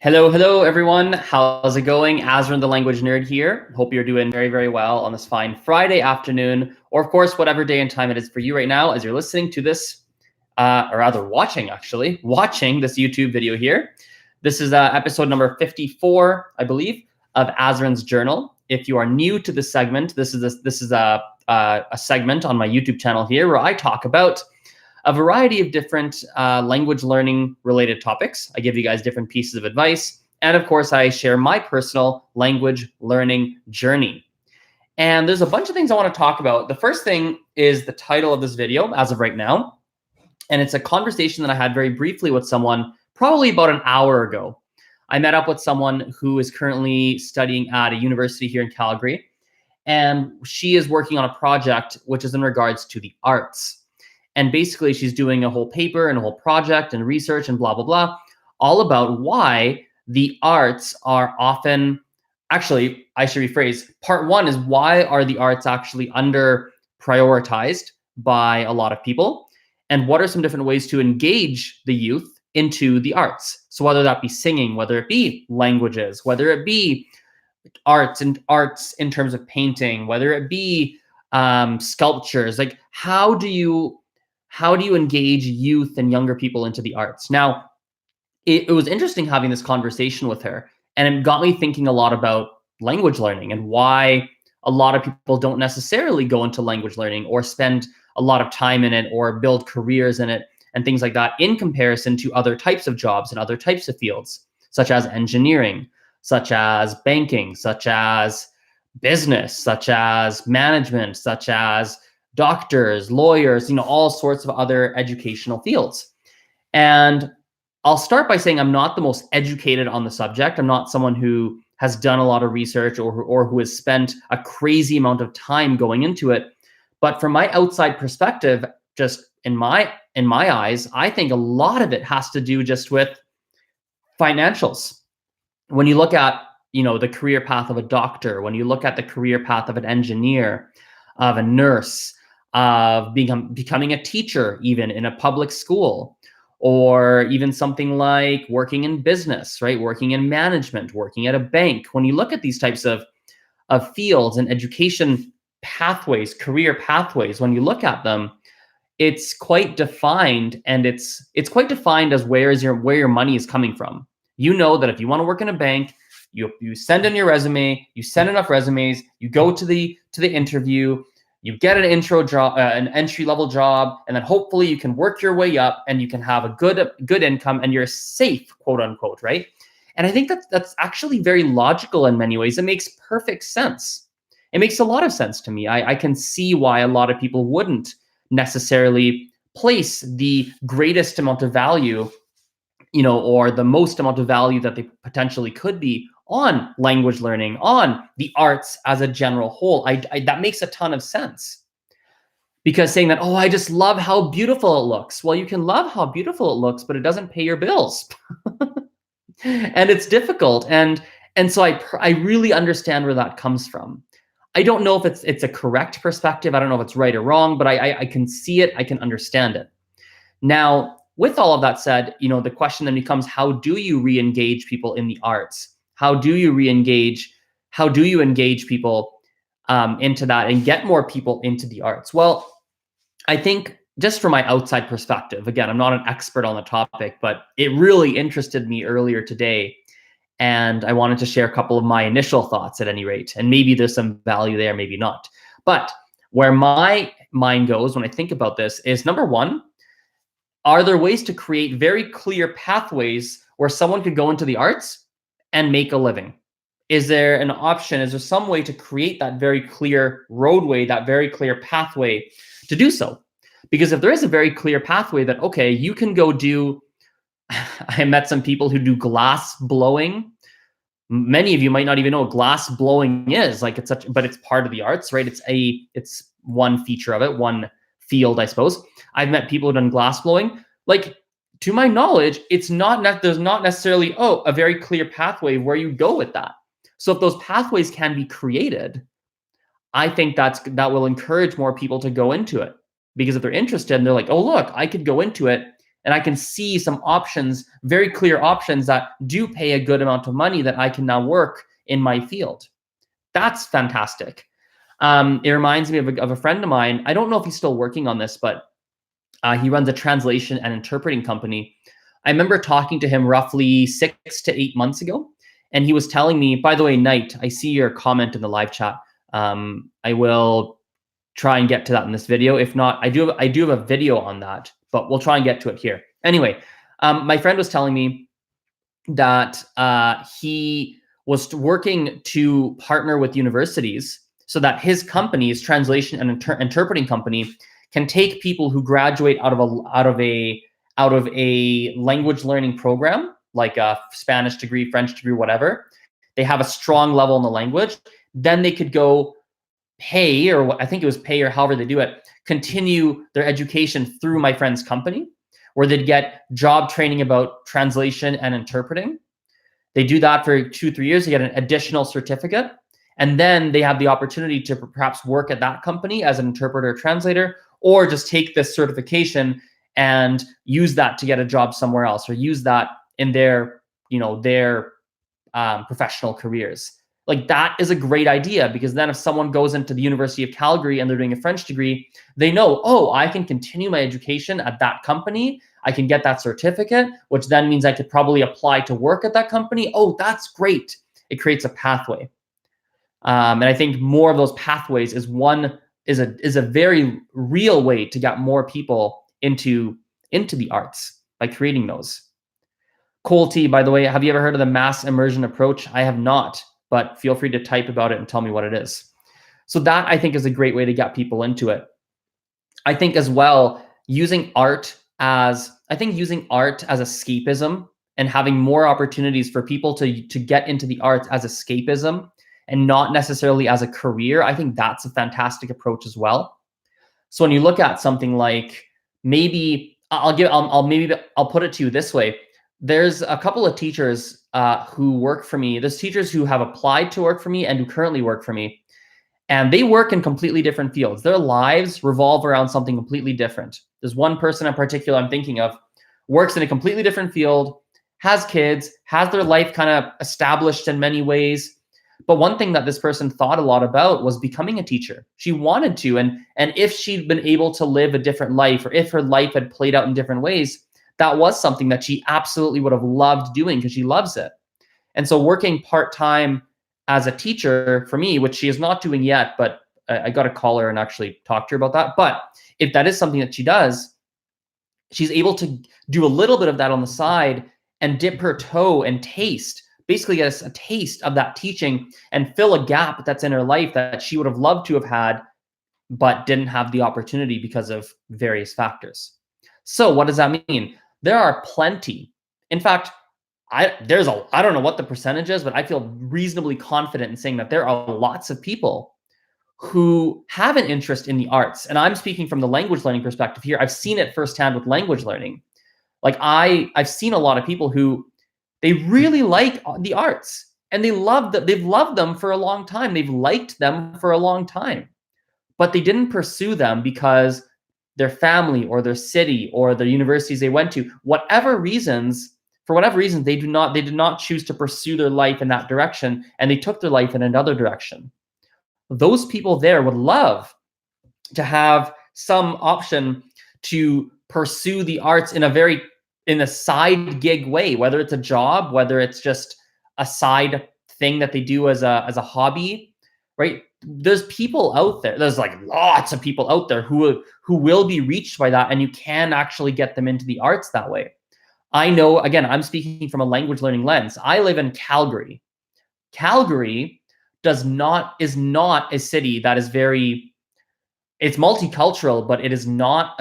Hello, everyone. How's it going? Azren, the language nerd here. Hope you're doing very, very well on this fine Friday afternoon, or of course, whatever day and time it is for you right now as you're listening to this, or rather watching this YouTube video here. This is episode number 54, I believe, of Azren's Journal. If you are new to this segment, this is a segment on my YouTube channel here where I talk about a variety of different language learning related topics. I give you guys different pieces of advice. And of course, I share my personal language learning journey. And there's a bunch of things I want to talk about. The first thing is the title of this video as of right now. And it's a conversation that I had very briefly with someone probably about an hour ago. I met up with someone who is currently studying at a university here in Calgary. And she is working on a project which is in regards to the arts. And basically, she's doing a whole paper and a whole project and research and blah, blah, blah, all about why the arts are often, actually, I should rephrase, part one is why are the arts actually under prioritized by a lot of people? And what are some different ways to engage the youth into the arts? So whether that be singing, whether it be languages, whether it be arts in terms of painting, whether it be sculptures, like how do you engage youth and younger people into the arts? Now, it was interesting having this conversation with her, and it got me thinking a lot about language learning and why a lot of people don't necessarily go into language learning or spend a lot of time in it or build careers in it and things like that in comparison to other types of jobs and other types of fields, such as engineering, such as banking, such as business, such as management, such as doctors, lawyers, all sorts of other educational fields. And I'll start by saying I'm not the most educated on the subject. I'm not someone who has done a lot of research or who has spent a crazy amount of time going into it. But from my outside perspective, just in my eyes, I think a lot of it has to do just with financials. When you look at, the career path of a doctor, when you look at the career path of an engineer, of a nurse, of becoming a teacher, even in a public school, or even something like working in business, right? Working in management, working at a bank. When you look at these types of fields and education pathways, career pathways, when you look at them, it's quite defined, and it's quite defined as where your money is coming from. You know that if you want to work in a bank, you send in your resume, you send enough resumes, you go to the interview, you get an intro job, an entry-level job, and then hopefully you can work your way up and you can have a good income and you're safe, quote unquote, right? And I think that's actually very logical in many ways. It makes perfect sense. It makes a lot of sense to me. I can see why a lot of people wouldn't necessarily place the greatest amount of value, or the most amount of value that they potentially could be on language learning, on the arts as a general whole. That makes a ton of sense. Because saying that, I just love how beautiful it looks. Well, you can love how beautiful it looks, but it doesn't pay your bills. And it's difficult. And so I really understand where that comes from. I don't know if it's a correct perspective. I don't know if it's right or wrong, but I can see it. I can understand it. Now, with all of that said, the question then becomes, how do you re-engage people in the arts? How do you engage people into that and get more people into the arts? Well, I think just from my outside perspective, again, I'm not an expert on the topic, but it really interested me earlier today. And I wanted to share a couple of my initial thoughts at any rate. And maybe there's some value there, maybe not. But where my mind goes when I think about this is, number one, are there ways to create very clear pathways where someone could go into the arts and make a living? Is there an option? Is there some way to create that very clear roadway, that very clear pathway to do so? Because if there is a very clear pathway that, okay, you can go do, I met some people who do glass blowing. Many of you might not even know what glass blowing is. But it's part of the arts, right? It's one feature of it, one field, I suppose. I've met people who've done glass blowing. To my knowledge, there's not necessarily, a very clear pathway where you go with that. So if those pathways can be created, I think that will encourage more people to go into it. Because if they're interested and they're like, oh, look, I could go into it and I can see some options, very clear options that do pay a good amount of money that I can now work in my field. That's fantastic. It reminds me of a friend of mine. I don't know if he's still working on this, but he runs a translation and interpreting company. I remember talking to him roughly 6 to 8 months ago, and he was telling me, by the way, Knight, I see your comment in the live chat. I will try and get to that in this video. If not, I do have a video on that, but we'll try and get to it here. Anyway, my friend was telling me that he was working to partner with universities so that his company, his translation and interpreting company, can take people who graduate out of a language learning program, like a Spanish degree, French degree, whatever. They have a strong level in the language. Then they could go pay, or I think it was pay, or however they do it, continue their education through my friend's company, where they'd get job training about translation and interpreting. They do that for 2-3 years. They get an additional certificate. And then they have the opportunity to perhaps work at that company as an interpreter or translator, or just take this certification and use that to get a job somewhere else, or use that in their professional careers. Like, that is a great idea, because then if someone goes into the University of Calgary and they're doing a French degree, they know, oh, I can continue my education at that company. I can get that certificate, which then means I could probably apply to work at that company. Oh, that's great. It creates a pathway. And I think more of those pathways is a very real way to get more people into the arts, by creating those. Cole T, by the way, have you ever heard of the mass immersion approach? I have not, but feel free to type about it and tell me what it is. So that, I think, is a great way to get people into it. I think as well, using art as escapism, and having more opportunities for people to get into the arts as escapism and not necessarily as a career, I think that's a fantastic approach as well. So when you look at something like, maybe I'll put it to you this way. There's a couple of teachers who work for me. There's teachers who have applied to work for me and who currently work for me. And they work in completely different fields. Their lives revolve around something completely different. There's one person in particular I'm thinking of, works in a completely different field, has kids, has their life kind of established in many ways. But one thing that this person thought a lot about was becoming a teacher. She wanted to, and if she'd been able to live a different life, or if her life had played out in different ways, that was something that she absolutely would have loved doing, because she loves it. And so working part-time as a teacher for me, which she is not doing yet, but I got to call her and actually talk to her about that. But if that is something that she does, she's able to do a little bit of that on the side and dip her toe and taste, basically get a taste of that teaching, and fill a gap that's in her life that she would have loved to have had, but didn't have the opportunity because of various factors. So what does that mean? There are plenty. In fact, I don't know what the percentage is, but I feel reasonably confident in saying that there are lots of people who have an interest in the arts. And I'm speaking from the language learning perspective here. I've seen it firsthand with language learning. Like, I've seen a lot of people who, they really like the arts, and they've loved them for a long time. They've liked them for a long time, but they didn't pursue them because their family or their city or the universities they went to, for whatever reasons, they did not choose to pursue their life in that direction, and they took their life in another direction. Those people there would love to have some option to pursue the arts in a side gig way, whether it's a job, whether it's just a side thing that they do as a hobby, right? There's people out there. There's like lots of people out there who will be reached by that, and you can actually get them into the arts that way. I know, again, I'm speaking from a language learning lens. I live in Calgary. Calgary is not a city that is it's multicultural, but it's not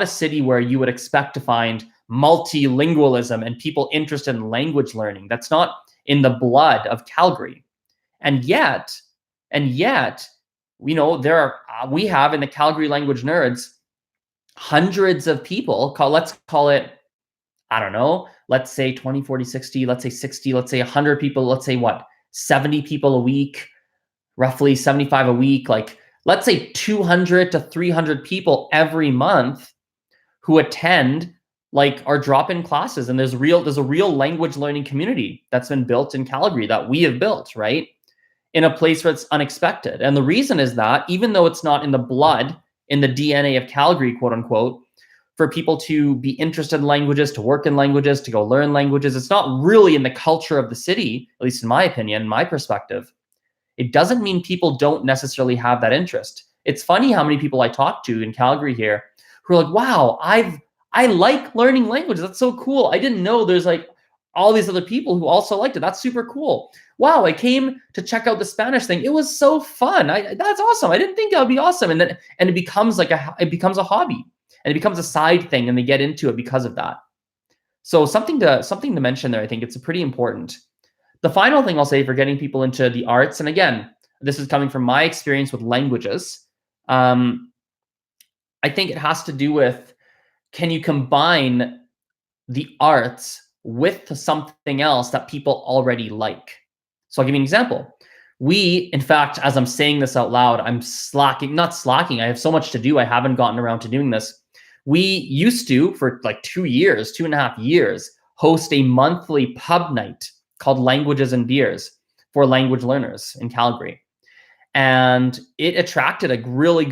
a city where you would expect to find multilingualism and people interested in language learning. That's not in the blood of Calgary. And yet, we have in the Calgary Language Nerds hundreds of people, let's call it, I don't know, let's say 20, 40, 60, let's say 60, let's say 100 people, let's say 70 people a week, roughly 75 a week, like let's say 200 to 300 people every month who attend like our drop-in classes, and there's a real language learning community that's been built in Calgary that we have built, right? In a place where it's unexpected. And the reason is that even though it's not in the blood, in the DNA of Calgary, quote unquote, for people to be interested in languages, to work in languages, to go learn languages, it's not really in the culture of the city, at least in my opinion, my perspective. It doesn't mean people don't necessarily have that interest. It's funny how many people I talk to in Calgary here who are like, wow, I like learning languages. That's so cool. I didn't know there's like all these other people who also liked it. That's super cool. Wow, I came to check out the Spanish thing. It was so fun. That's awesome. I didn't think that would be awesome. And then it becomes like it becomes a hobby, and it becomes a side thing, and they get into it because of that. So something to mention there. I think it's pretty important. The final thing I'll say for getting people into the arts, and again, this is coming from my experience with languages. I think it has to do with, can you combine the arts with something else that people already like? So I'll give you an example. We, in fact, as I'm saying this out loud, I'm slacking, not slacking. I have so much to do. I haven't gotten around to doing this. We used to, for like 2 years, 2.5 years, host a monthly pub night called Languages and Beers for language learners in Calgary. And it attracted a really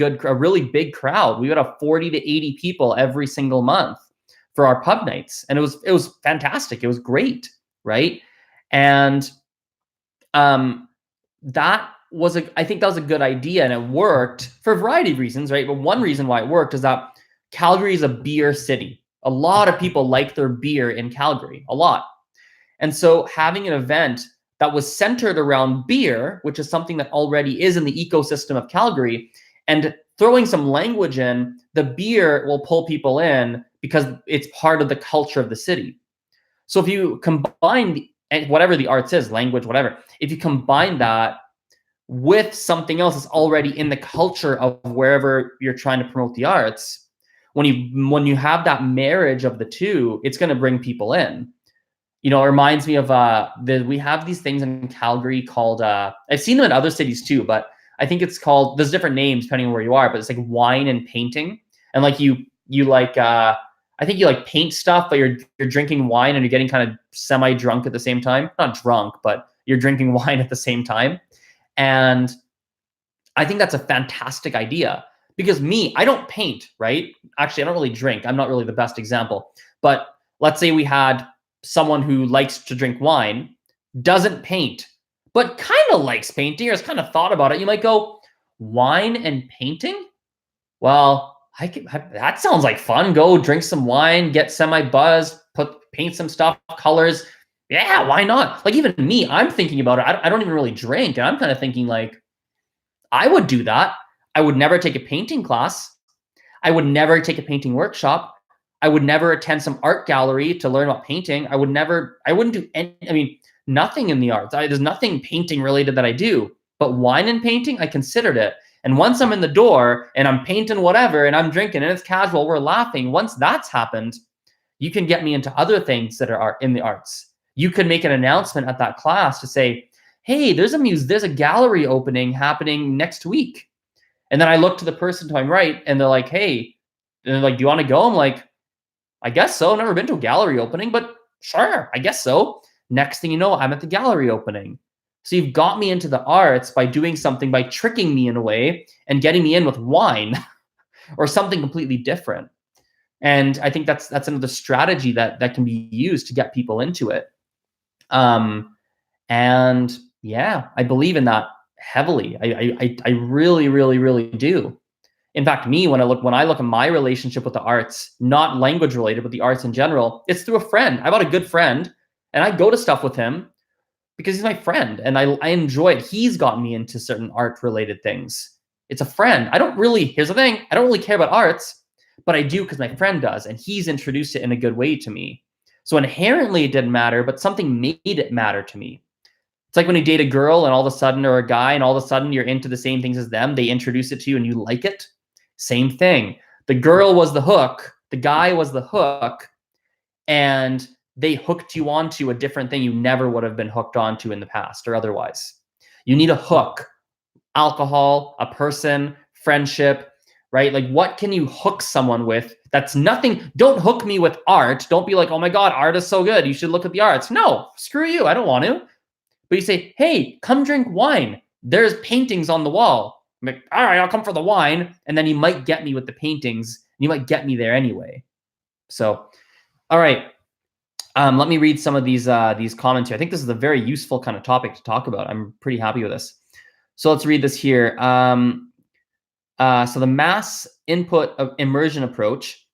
big crowd. We would have 40 to 80 people every single month for our pub nights. And it was fantastic. It was great, right? And that was I think that was a good idea, and it worked for a variety of reasons, right? But one reason why it worked is that Calgary is a beer city. A lot of people like their beer in Calgary, a lot. And so having an event that was centered around beer, which is something that already is in the ecosystem of Calgary, and throwing some language in, the beer will pull people in because it's part of the culture of the city. So if you combine whatever the arts is, language, whatever, if you combine that with something else that's already in the culture of wherever you're trying to promote the arts, when you have that marriage of the two, it's going to bring people in. You know, it reminds me of we have these things in Calgary called I've seen them in other cities too, but I think it's called, there's different names depending on where you are, but it's like wine and painting. And like you like I think you like paint stuff, but you're drinking wine and you're getting kind of semi-drunk at the same time. Not drunk, but you're drinking wine at the same time. And I think that's a fantastic idea, because I don't paint, right? Actually, I don't really drink. I'm not really the best example. But let's say we had someone who likes to drink wine, doesn't paint, but kind of likes painting or has kind of thought about it. You might go, wine and painting? Well, that sounds like fun. Go drink some wine, get semi-buzzed, paint some stuff, colors. Yeah, why not? Like even me, I'm thinking about it. I don't even really drink. And I'm kind of thinking like, I would do that. I would never take a painting class. I would never take a painting workshop. I would never attend some art gallery to learn about painting. I wouldn't do any, nothing in the arts. There's nothing painting related that I do, but wine and painting, I considered it. And once I'm in the door and I'm painting whatever and I'm drinking and it's casual, we're laughing. Once that's happened, you can get me into other things that are in the arts. You could make an announcement at that class to say, hey, there's a gallery opening happening next week. And then I look to the person to my right and they're like, hey, and they're like, do you want to go? I'm like, I guess so. Never been to a gallery opening, but sure, I guess so. Next thing you know, I'm at the gallery opening. So you've got me into the arts by doing something, by tricking me in a way and getting me in with wine or something completely different. And I think that's another strategy that can be used to get people into it. And yeah, I believe in that heavily. I really, really, really do. In fact, when I look at my relationship with the arts, not language related, but the arts in general, it's through a friend. I've got a good friend and I go to stuff with him because he's my friend and I enjoy it. He's gotten me into certain art related things. It's a friend. Here's the thing, I don't really care about arts, but I do because my friend does, and he's introduced it in a good way to me. So inherently it didn't matter, but something made it matter to me. It's like when you date a girl and all of a sudden, or a guy, and all of a sudden you're into the same things as them. They introduce it to you and you like it. Same thing. The girl was the hook, the guy was the hook, and they hooked you onto a different thing you never would have been hooked onto in the past or otherwise. You need a hook. Alcohol, a person, friendship, right? Like, what can you hook someone with? That's nothing. Don't hook me with art. Don't be like, oh my God, art is so good, you should look at the arts. No, screw you. I don't want to. But you say, hey, come drink wine. There's paintings on the wall. I'm like, all right, I'll come for the wine. And then you might get me with the paintings. You might get me there anyway. So, all right. Let me read some of these comments here. I think this is a very useful kind of topic to talk about. I'm pretty happy with this. So let's read this here. So the mass input of immersion approach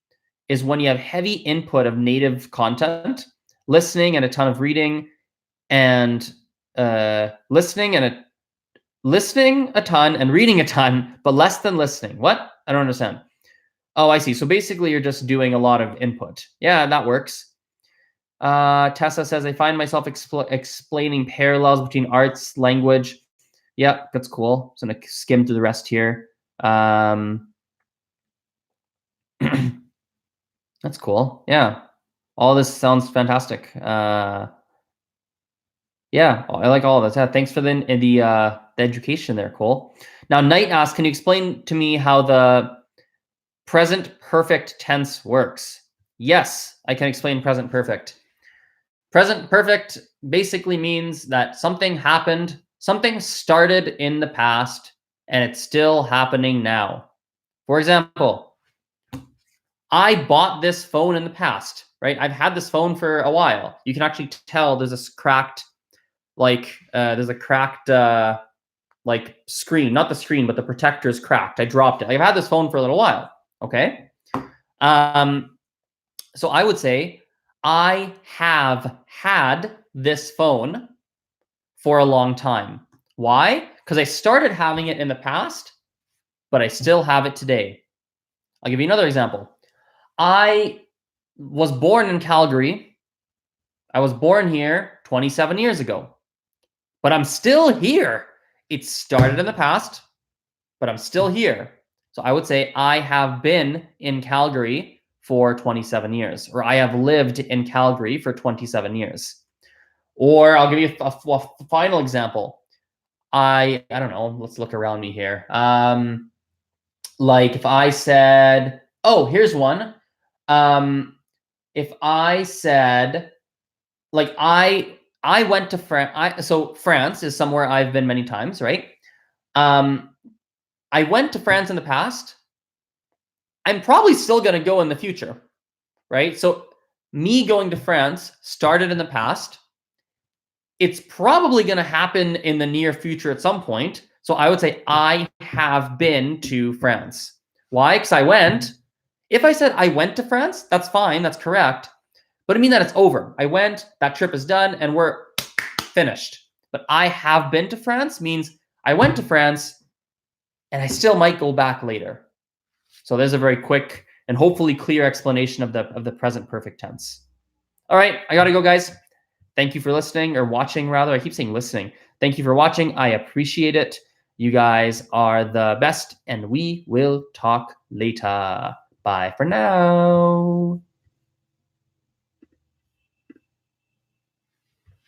is when you have heavy input of native content, listening and a ton of reading, and listening a ton and reading a ton, but less than listening. What? I don't understand. Oh, I see. So basically, you're just doing a lot of input. Yeah, that works. Tessa says, I find myself explaining parallels between arts, language. Yeah, that's cool. So I'm going to skim through the rest here. That's cool. Yeah. All this sounds fantastic. Yeah, I like all of this. Yeah, thanks for the education there, Cole. Now, Knight asks, can you explain to me how the present perfect tense works? Yes, I can explain present perfect. Present perfect basically means that something happened, something started in the past, and it's still happening now. For example, I bought this phone in the past, right? I've had this phone for a while. You can actually tell there's this cracked, like screen, not the screen, but the protector is cracked. I dropped it. I've had this phone for a little while. Okay. So I would say I have had this phone for a long time. Why? Because I started having it in the past, but I still have it today. I'll give you another example. I was born in Calgary. I was born here 27 years ago. But I'm still here. It started in the past, but I'm still here. So I would say I have been in Calgary for 27 years, or I have lived in Calgary for 27 years. Or I'll give you a final example. I don't know. Let's look around me here. Like if I said, oh, here's one. If I said, like I went to France. So France is somewhere I've been many times, right? I went to France in the past. I'm probably still going to go in the future, right? So me going to France started in the past. It's probably going to happen in the near future at some point. So I would say I have been to France. Why? Because I went. If I said I went to France, that's fine. That's correct. But I mean that it's over. I went, that trip is done, and we're finished. But I have been to France means I went to France, and I still might go back later. So there's a very quick and hopefully clear explanation of the present perfect tense. All right, I gotta go, guys. Thank you for listening, or watching rather. I keep saying listening. Thank you for watching. I appreciate it. You guys are the best, and we will talk later. Bye for now.